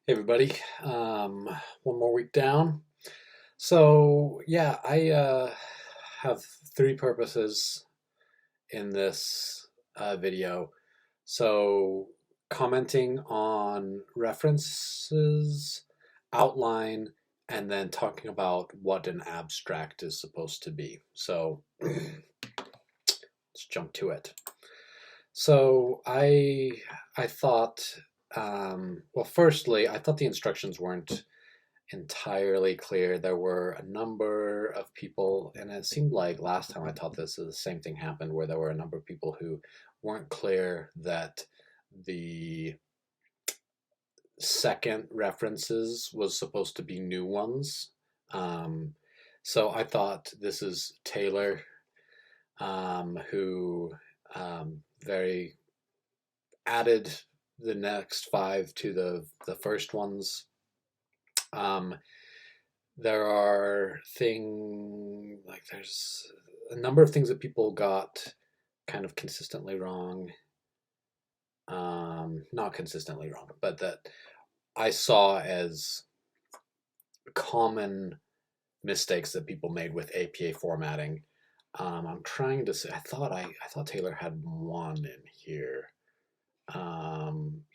Hey everybody, one more week down. So yeah, I have three purposes in this video. So commenting on references, outline, and then talking about what an abstract is supposed to be. So let's jump to it. So I thought, well, firstly, I thought the instructions weren't entirely clear. There were a number of people, and it seemed like last time I taught this, the same thing happened where there were a number of people who weren't clear that the second references was supposed to be new ones. Um, so I thought this is Taylor, who very added the next five to the first ones. Um, there are there's a number of things that people got kind of consistently wrong. Not consistently wrong, but that I saw as common mistakes that people made with APA formatting. I'm trying to say, I thought Taylor had one in here.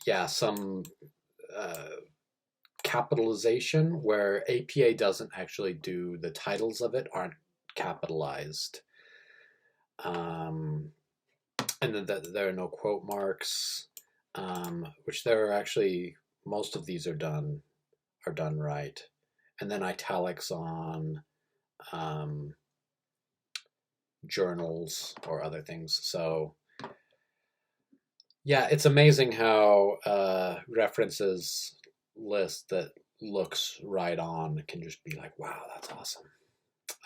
Yeah, some uh, capitalization where APA doesn't actually do the titles of it aren't capitalized. Um, and then there are no quote marks, which there are actually most of these are done right. And then italics on um, journals or other things. So yeah, it's amazing how references list that looks right on can just be like, wow, that's awesome.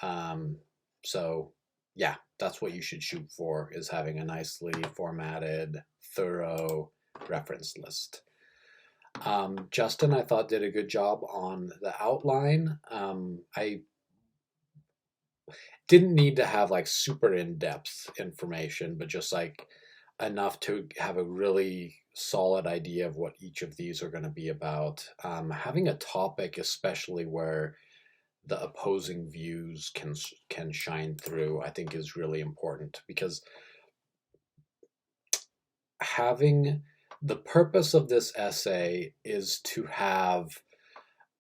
Um, so yeah, that's what you should shoot for, is having a nicely formatted, thorough reference list. Justin, I thought, did a good job on the outline. I didn't need to have like super in-depth information, but just like enough to have a really solid idea of what each of these are going to be about. Having a topic, especially where the opposing views can shine through, I think is really important, because having the purpose of this essay is to have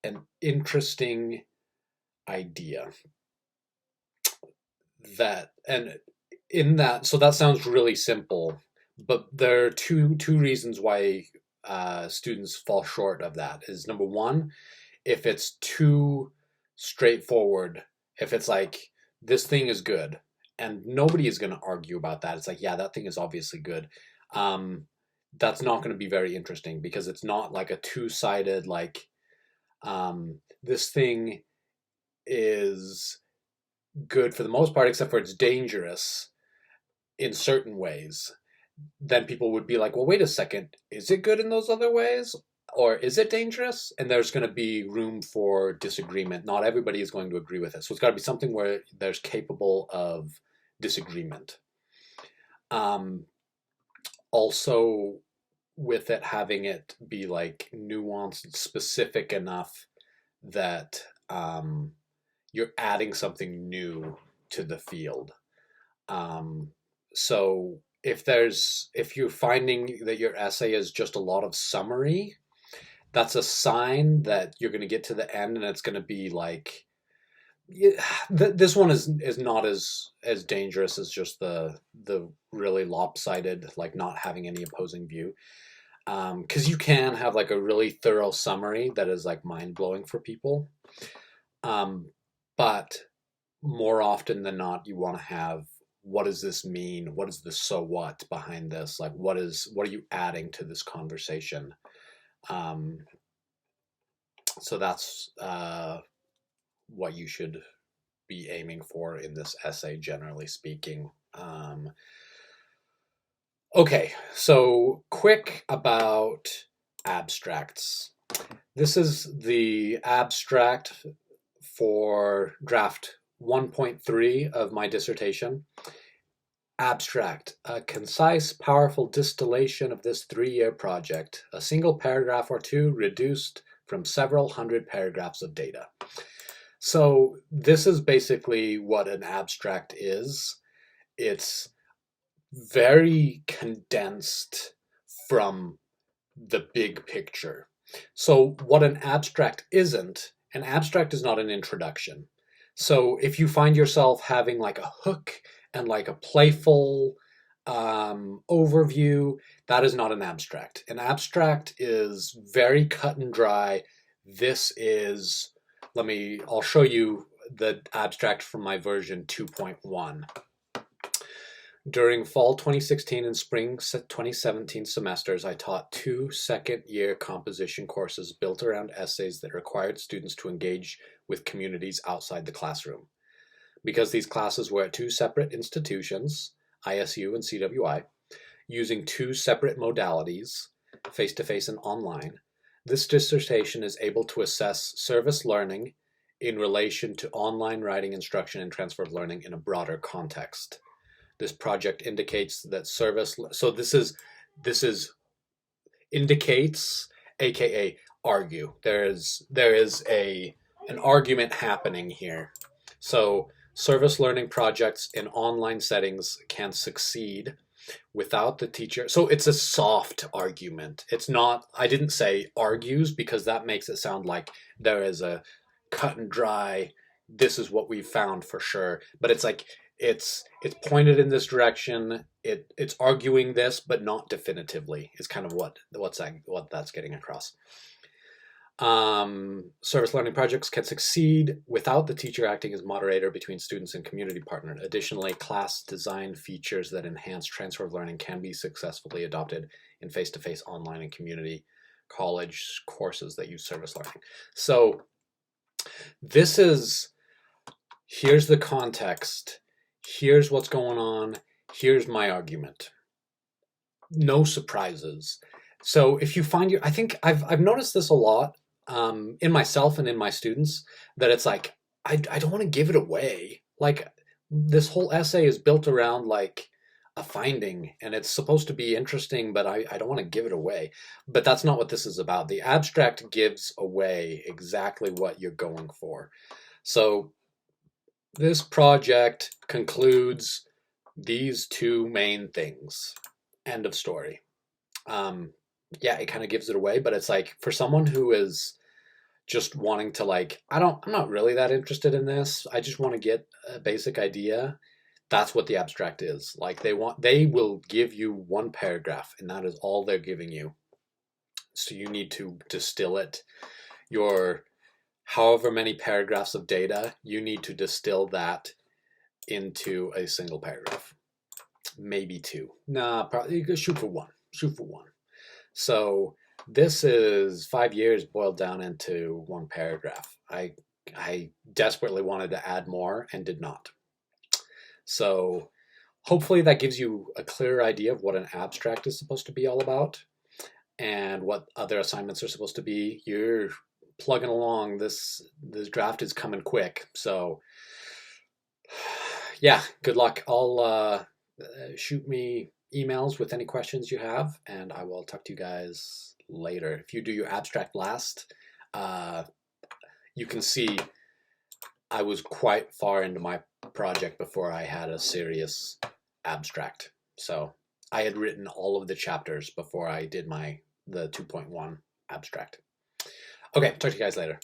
an interesting idea that, and in that, so that sounds really simple, but there are two reasons why students fall short of that. Is number one, if it's too straightforward, if it's like, this thing is good, and nobody is going to argue about that. It's like, yeah, that thing is obviously good. Um, that's not going to be very interesting, because it's not like a two-sided, like, this thing is good for the most part, except for it's dangerous in certain ways. Then people would be like, well, wait a second, is it good in those other ways? Or is it dangerous? And there's going to be room for disagreement. Not everybody is going to agree with it. So it's got to be something where there's capable of disagreement. Um, Also, with it having it be like nuanced, specific enough that you're adding something new to the field. Um, so if you're finding that your essay is just a lot of summary, that's a sign that you're going to get to the end and it's going to be like, yeah, this one is not as dangerous as just the really lopsided, like not having any opposing view. Because you can have like a really thorough summary that is like mind blowing for people. Um, but more often than not, you want to have, what does this mean? What is the so what behind this? Like, what are you adding to this conversation? Um, so that's what you should be aiming for in this essay, generally speaking. Okay, so quick about abstracts. This is the abstract for draft 1.3 of my dissertation. Abstract, a concise, powerful distillation of this 3-year project, a single paragraph or two reduced from several hundred paragraphs of data. So this is basically what an abstract is. It's very condensed from the big picture. So what an abstract isn't, an abstract is not an introduction. So if you find yourself having like a hook and like a playful overview, that is not an abstract. An abstract is very cut and dry. This is, I'll show you the abstract from my version 2.1. During fall 2016 and spring 2017 semesters, I taught 2 second-year composition courses built around essays that required students to engage with communities outside the classroom. Because these classes were at 2 separate institutions, ISU and CWI, using 2 separate modalities, face-to-face and online, this dissertation is able to assess service learning in relation to online writing instruction and transfer of learning in a broader context. This project indicates that this is indicates, aka argue. There is an argument happening here. So service learning projects in online settings can succeed without the teacher. So it's a soft argument. It's not, I didn't say argues because that makes it sound like there is a cut and dry, this is what we found for sure. But it's like, it's pointed in this direction. It's arguing this, but not definitively. Is kind of what that's getting across. Service learning projects can succeed without the teacher acting as moderator between students and community partner. Additionally, class design features that enhance transfer of learning can be successfully adopted in face-to-face, online, and community college courses that use service learning. So here's the context. Here's what's going on. Here's my argument. No surprises. So if you find I think I've noticed this a lot in myself and in my students, that it's like, I don't want to give it away. Like, this whole essay is built around like a finding and it's supposed to be interesting, but I don't want to give it away. But that's not what this is about. The abstract gives away exactly what you're going for. So this project concludes these 2 main things. End of story. Yeah, it kind of gives it away, but it's like, for someone who is just wanting to like, I'm not really that interested in this, I just want to get a basic idea, that's what the abstract is. Like, they will give you 1 paragraph and that is all they're giving you. So you need to distill it. Your however many paragraphs of data, you need to distill that into a single paragraph. Maybe 2. Nah, probably you could shoot for 1. Shoot for 1. So this is 5 years boiled down into 1 paragraph. I desperately wanted to add more and did not. So hopefully that gives you a clearer idea of what an abstract is supposed to be all about and what other assignments are supposed to be. You're plugging along. This draft is coming quick. So yeah, good luck. I'll shoot me emails with any questions you have, and I will talk to you guys later. If you do your abstract last, you can see I was quite far into my project before I had a serious abstract. So I had written all of the chapters before I did the 2.1 abstract. Okay, talk to you guys later.